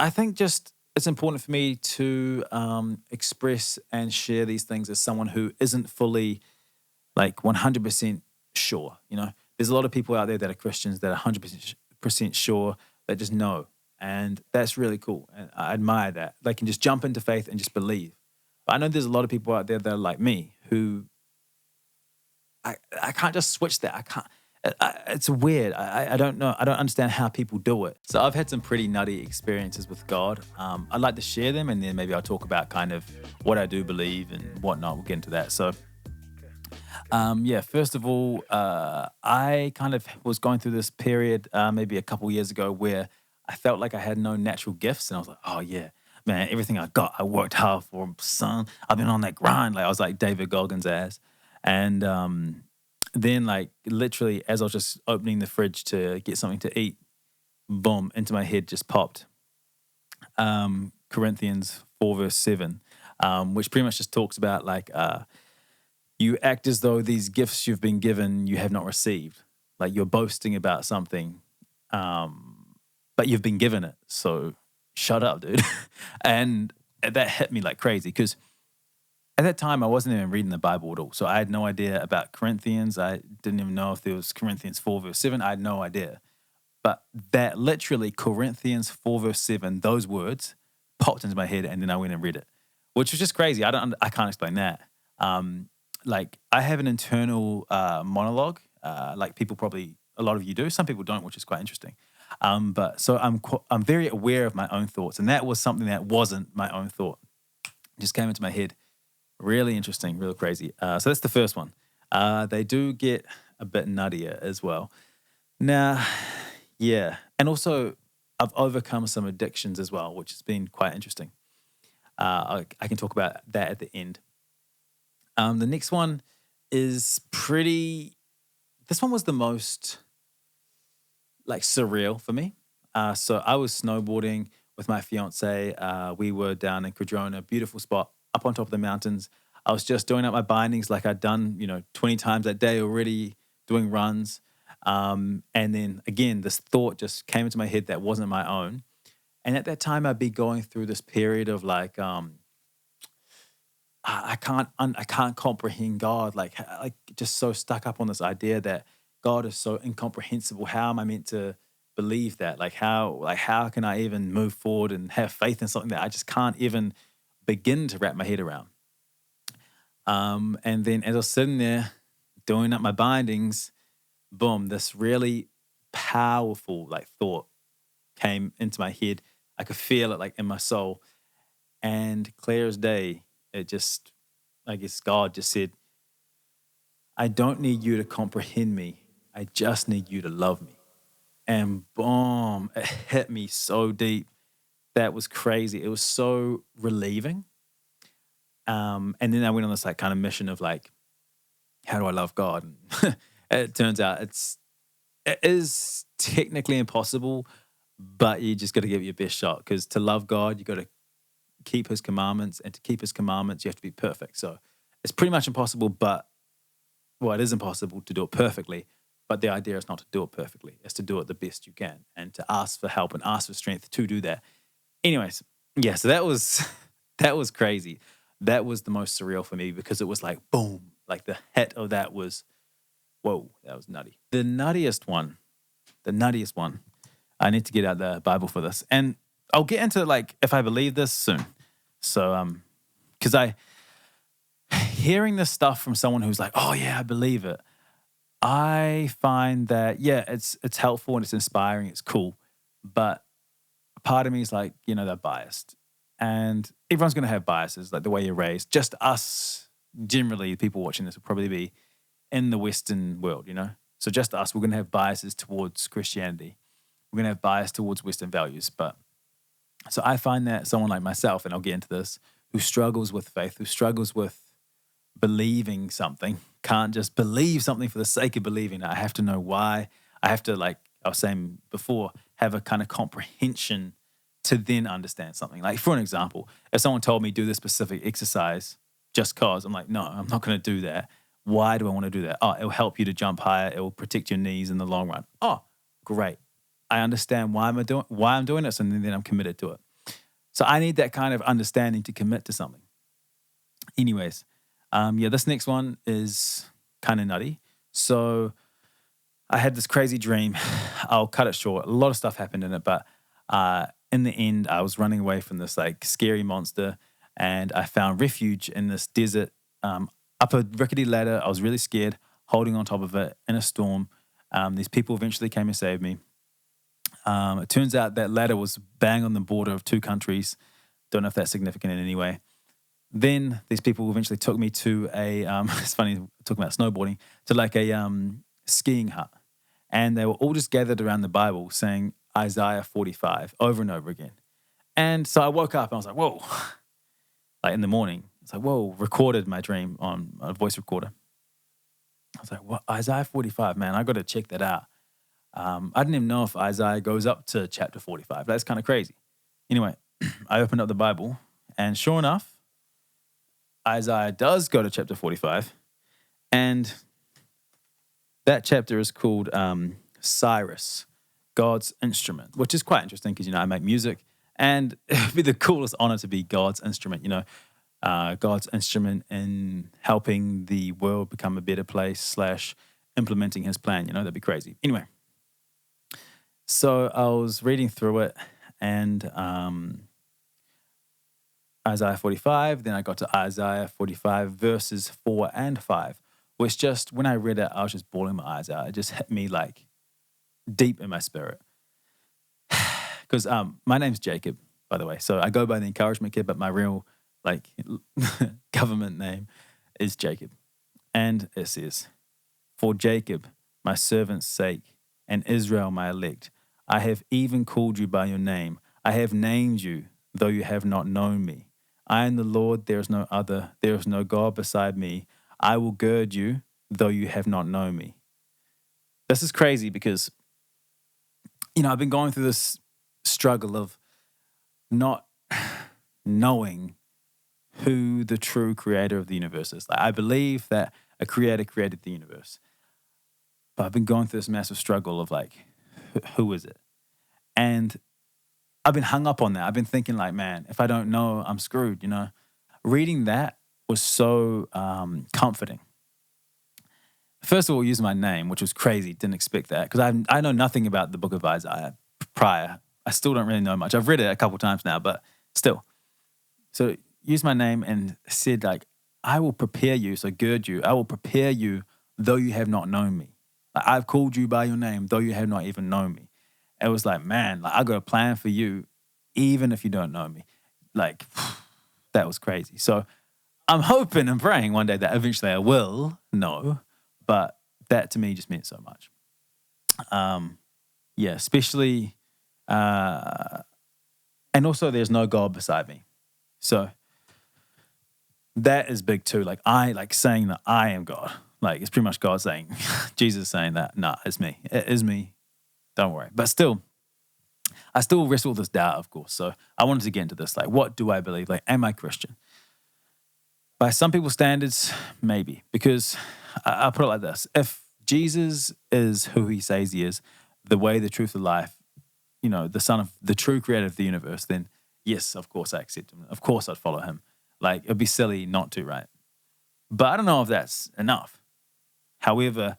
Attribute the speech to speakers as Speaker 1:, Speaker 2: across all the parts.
Speaker 1: I think just it's important for me to express and share these things as someone who isn't fully like 100% sure. There's a lot of people out there that are Christians that are 100% sure, that just know. And that's really cool. And I admire that. They can just jump into faith and just believe. But I know there's a lot of people out there that are like me who I can't just switch that. I can't. It's weird. I don't know. I don't understand how people do it. So I've had some pretty nutty experiences with God. I'd like to share them, and then maybe I'll talk about kind of what I do believe and whatnot. We'll get into that. So, yeah. First of all, I kind of was going through this period maybe a couple years ago where I felt like I had no natural gifts, and I was like, oh yeah. Man, everything I got, I worked hard for. Son, I've been on that grind. Like I was like David Goggins' ass. And then, like, literally, as I was just opening the fridge to get something to eat, boom, into my head just popped Corinthians 4, verse 7, which pretty much just talks about, like, you act as though these gifts you've been given you have not received. Like, you're boasting about something, but you've been given it. So shut up, dude. And that hit me like crazy because at that time, I wasn't even reading the Bible at all. So I had no idea about Corinthians. I didn't even know if there was Corinthians 4, verse 7. I had no idea. But that literally, Corinthians 4, verse 7, those words popped into my head, and then I went and read it, which was just crazy. I can't explain that. Like, I have an internal monologue, like people probably, a lot of you do. Some people don't, which is quite interesting. But so I'm very aware of my own thoughts, and that was something that wasn't my own thought. It just came into my head. Really interesting, real crazy. So that's the first one. They do get a bit nuttier as well. Now, yeah. And also, I've overcome some addictions as well, which has been quite interesting. I can talk about that at the end. The next one is this one was the most, like, surreal for me. So I was snowboarding with my fiance. We were down in Cardrona, beautiful spot, up on top of the mountains. I was just doing up my bindings like I'd done, 20 times that day already, doing runs. And then again, this thought just came into my head that wasn't my own. And at that time, I'd be going through this period of like, I can't comprehend God. Like just so stuck up on this idea that God is so incomprehensible. How am I meant to believe that? How can I even move forward and have faith in something that I just can't even begin to wrap my head around? And then as I was sitting there doing up my bindings, boom, this really powerful like thought came into my head. I could feel it like in my soul. And clear as day, I guess God just said, I don't need you to comprehend me. I just need you to love me. And boom, it hit me so deep. That was crazy. It was so relieving. And then I went on this like kind of mission of like, how do I love God? And it turns out it is technically impossible, but you just got to give it your best shot, because to love God, you got to keep his commandments, and to keep his commandments, you have to be perfect. So it's pretty much impossible, it is impossible to do it perfectly, but the idea is not to do it perfectly. It's to do it the best you can and to ask for help and ask for strength to do that. Anyways, yeah, so that was crazy. That was the most surreal for me, because it was like, boom, like the hit of that was, whoa, that was nutty. The nuttiest one, I need to get out the Bible for this. And I'll get into like if I believe this soon. So, because hearing this stuff from someone who's like, oh yeah, I believe it, I find that, yeah, it's helpful and it's inspiring, it's cool. But part of me is like, they're biased. And everyone's going to have biases, like the way you're raised. Just us, generally, people watching this will probably be in the Western world, So just us, we're going to have biases towards Christianity. We're going to have bias towards Western values. But so I find that someone like myself, and I'll get into this, who struggles with faith, who struggles with believing something, can't just believe something for the sake of believing it. I have to know why. I have to, like I was saying before, have a kind of comprehension to then understand something. Like, for an example, if someone told me do this specific exercise just cause, I'm like, no, I'm not going to do that. Why do I want to do that? Oh, it'll help you to jump higher. It will protect your knees in the long run. Oh, great. I understand why I'm doing it, so then I'm committed to it. So I need that kind of understanding to commit to something. Anyways, this next one is kind of nutty. So I had this crazy dream. I'll cut it short. A lot of stuff happened in it, but in the end, I was running away from this like scary monster, and I found refuge in this desert, up a rickety ladder. I was really scared, holding on top of it in a storm. These people eventually came and saved me. It turns out that ladder was bang on the border of two countries. Don't know if that's significant in any way. Then these people eventually took me to a, it's funny talking about snowboarding, to like a skiing hut. And they were all just gathered around the Bible saying Isaiah 45 over and over again. And so I woke up and I was like, whoa. Like in the morning, it's like, whoa, recorded my dream on a voice recorder. I was like, what? Isaiah 45, man, I got to check that out. I didn't even know if Isaiah goes up to chapter 45. That's kind of crazy. Anyway, I opened up the Bible, and sure enough, Isaiah does go to chapter 45. And that chapter is called Cyrus, God's instrument, which is quite interesting because, I make music, and it would be the coolest honor to be God's instrument, God's instrument in helping the world become a better place / implementing his plan, that'd be crazy. Anyway, so I was reading through it, and Isaiah 45, then I got to Isaiah 45 verses 4 and 5, which just, when I read it, I was just bawling my eyes out. It just hit me like deep in my spirit. Because my name's Jacob, by the way. So I go by the Encouragement Kid, but my real government name is Jacob. And it says, for Jacob, my servant's sake, and Israel, my elect, I have even called you by your name. I have named you, though you have not known me. I am the Lord, there is no other. There is no God beside me. I will gird you, though you have not known me. This is crazy because, I've been going through this struggle of not knowing who the true creator of the universe is. Like, I believe that a creator created the universe. But I've been going through this massive struggle of who is it? And I've been hung up on that. I've been thinking man, if I don't know, I'm screwed, Reading that was so comforting. First of all, use my name, which was crazy. Didn't expect that because I know nothing about the book of Isaiah prior. I still don't really know much. I've read it a couple times now, but still. So use my name and said I will prepare you, so gird you. I will prepare you, though you have not known me. I've called you by your name, though you have not even known me. It was man, I got a plan for you, even if you don't know me. That was crazy. So I'm hoping and praying one day that eventually I will know, but that to me just meant so much. Especially, and also there's no God beside me. So that is big too. Saying that I am God. It's pretty much God saying, Jesus saying that, nah, it's me. It is me. Don't worry. But still, I still wrestle with this doubt, of course. So I wanted to get into this. What do I believe? Am I Christian? By some people's standards, maybe. Because I'll put it like this. If Jesus is who he says he is, the way, the truth, the life, the son of the true creator of the universe, then yes, of course I accept him. Of course I'd follow him. It'd be silly not to, right? But I don't know if that's enough. However,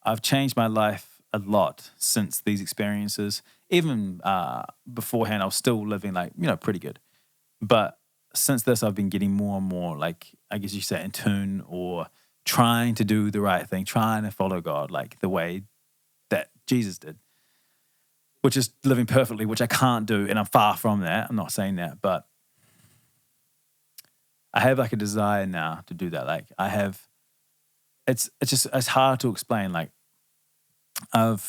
Speaker 1: I've changed my life a lot since these experiences. Even beforehand, I was still living pretty good. But since this, I've been getting more and more I guess you say in tune, or trying to do the right thing, trying to follow God the way that Jesus did, which is living perfectly, which I can't do. And I'm far from that. I'm not saying that, but I have a desire now to do that. I have, it's hard to explain. For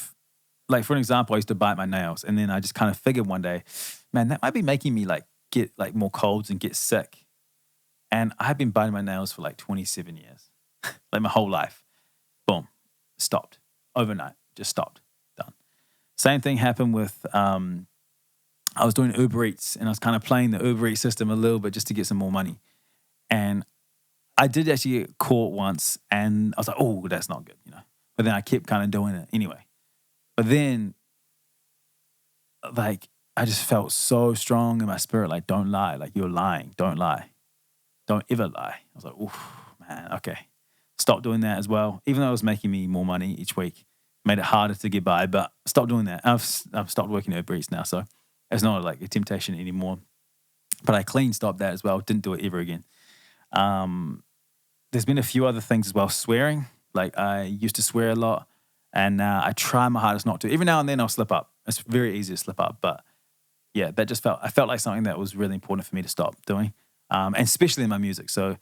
Speaker 1: an example, I used to bite my nails, and then I just kind of figured one day, man, that might be making me get more colds and get sick. And I've been biting my nails for 27 years, my whole life. Boom, stopped overnight, just stopped, done. Same thing happened with, I was doing Uber Eats, and I was kind of playing the Uber Eats system a little bit just to get some more money. And I did actually get caught once, and I was like, oh, that's not good, But then I kept kind of doing it anyway. But then, I just felt so strong in my spirit, like, don't lie, like, you're lying, don't lie, don't ever lie. I was like, oof, man, okay. Stop doing that as well. Even though it was making me more money each week, made it harder to get by, but stop doing that. I've stopped working at Uber Eats now, so it's not like a temptation anymore. But I clean stopped that as well. Didn't do it ever again. There's been a few other things as well. Swearing, like I used to swear a lot, and I try my hardest not to. Every now and then I'll slip up. It's very easy to slip up, but yeah, I felt like something that was really important for me to stop doing, and especially in my music. So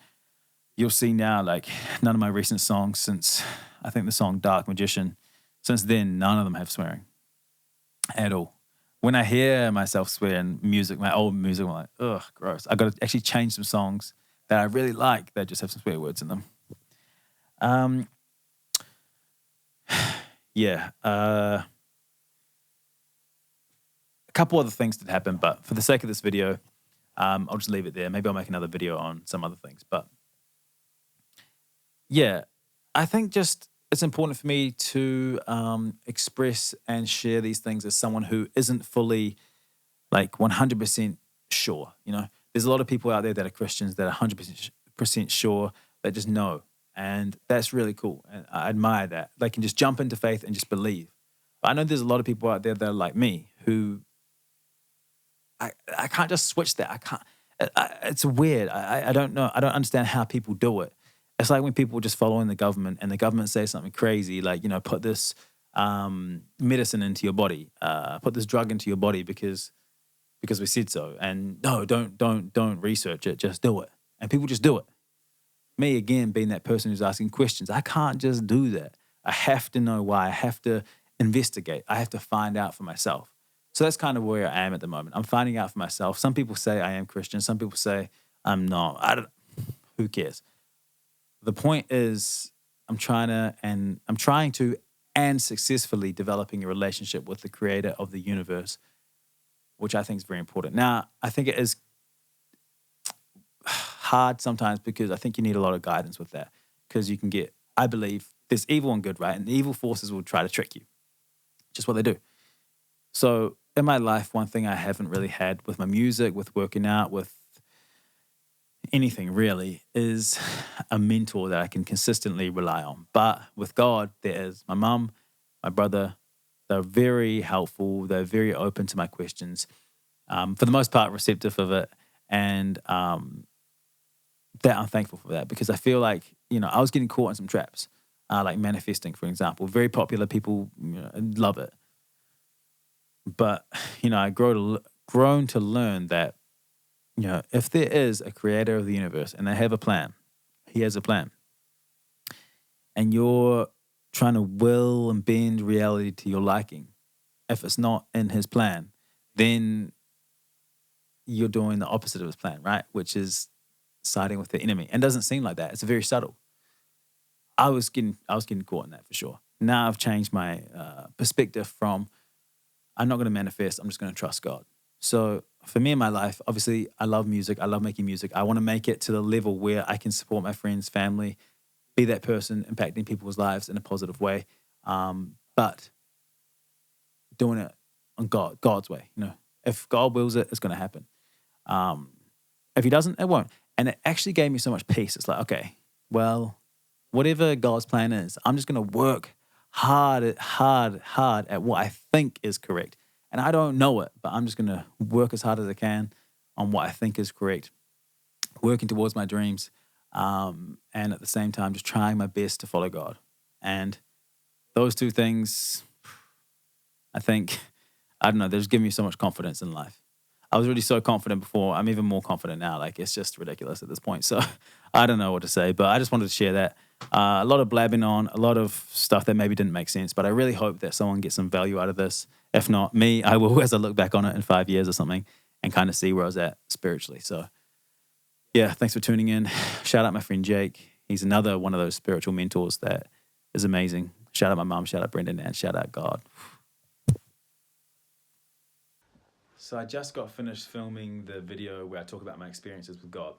Speaker 1: you'll see now, like none of my recent songs since I think the song Dark Magician, since then, none of them have swearing at all. When I hear myself swear in music, my old music, I'm like, ugh, gross. I got to actually change some songs that I really like that just have some swear words in them. Um, yeah. A couple other things did happen, but for the sake of this video, I'll just leave it there. Maybe I'll make another video on some other things. But yeah, I think just it's important for me to express and share these things as someone who isn't fully like 100% sure. You know, there's a lot of people out there that are Christians that are 100% sure, that just know. And that's really cool. And I admire that. They can just jump into faith and just believe. But I know there's a lot of people out there that are like me who I can't just switch that. I can't. It's weird. I don't know. I don't understand how people do it. It's like when people just following the government and the government says something crazy, like, you know, put this medicine into your body, put this drug into your body because we said so. And no, don't research it. Just do it. And people just do it. Me, again, being that person who's asking questions, I can't just do that. I have to know why. I have to investigate. I have to find out for myself. So that's kind of where I am at the moment. I'm finding out for myself. Some people say I am Christian. Some people say I'm not. Who cares? The point is I'm trying to and successfully developing a relationship with the creator of the universe, which I think is very important. Now, I think it is hard sometimes because I think you need a lot of guidance with that, because you can get, I believe there's evil and good, right? And the evil forces will try to trick you. Just what they do. So in my life, one thing I haven't really had with my music, with working out, with anything really, is a mentor that I can consistently rely on. But with God, there is my mum, my brother. They're very helpful. They're very open to my questions. For the most part, receptive of it. And that I'm thankful for that, because I feel like, you know, I was getting caught in some traps, like manifesting, for example. Very popular, people, you know, love it. But, you know, I grown to learn that, you know, if there is a creator of the universe and they have a plan, he has a plan, and you're trying to will and bend reality to your liking, if it's not in his plan, then you're doing the opposite of his plan, right? Which is siding with the enemy. And it doesn't seem like that. It's very subtle. I was getting caught in that for sure. Now I've changed my perspective from, I'm not going to manifest, I'm just going to trust God. So for me in my life, obviously I love music. I love making music. I want to make it to the level where I can support my friends, family, be that person impacting people's lives in a positive way. But doing it on God's way. You know, if God wills it, it's going to happen. If he doesn't, it won't. And it actually gave me so much peace. It's like, okay, well, whatever God's plan is, I'm just going to work hard at what I think is correct. And I don't know it, but I'm just going to work as hard as I can on what I think is correct, working towards my dreams, and at the same time, just trying my best to follow God. And those two things, I think, I don't know, they've just given me so much confidence in life. I was really so confident before. I'm even more confident now. Like, it's just ridiculous at this point. So I don't know what to say, but I just wanted to share that. A lot of blabbing on, a lot of stuff that maybe didn't make sense, but I really hope that someone gets some value out of this. If not me, I will, as I look back on it in 5 years or something and kind of see where I was at spiritually. So yeah, thanks for tuning in. Shout out my friend Jake. He's another one of those spiritual mentors that is amazing. Shout out my mom, shout out Brendan, and shout out God. So I just got finished filming the video where I talk about my experiences with God.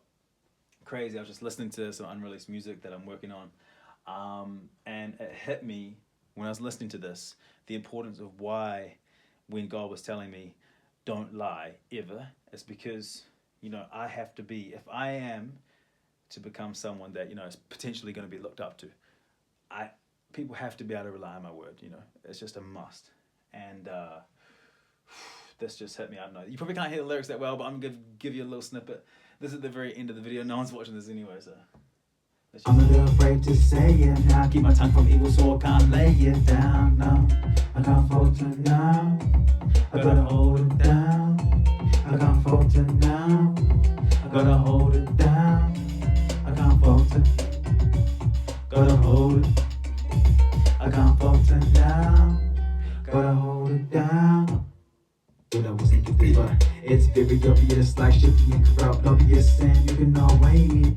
Speaker 1: Crazy, I was just listening to some unreleased music that I'm working on. And it hit me when I was listening to this, the importance of why, when God was telling me, don't lie ever, is because, I have to be, if I am to become someone that, is potentially going to be looked up to, I people have to be able to rely on my word, It's just a must. And this just hit me. I don't know. You probably can't hear the lyrics that well, but I'm going to give you a little snippet. This is at the very end of the video. No one's watching this anyway, so.
Speaker 2: I'm a little afraid to say it now. Keep my tongue from evil, so I can't lay it down. No, I can't falter now. I gotta hold it down. I can't falter now. I gotta hold it down. I can't falter. Gotta hold it. I can't falter now. Gotta hold it down. But I wasn't gifted, but it's very obvious, like shifty and corrupt lobbyists, and you can always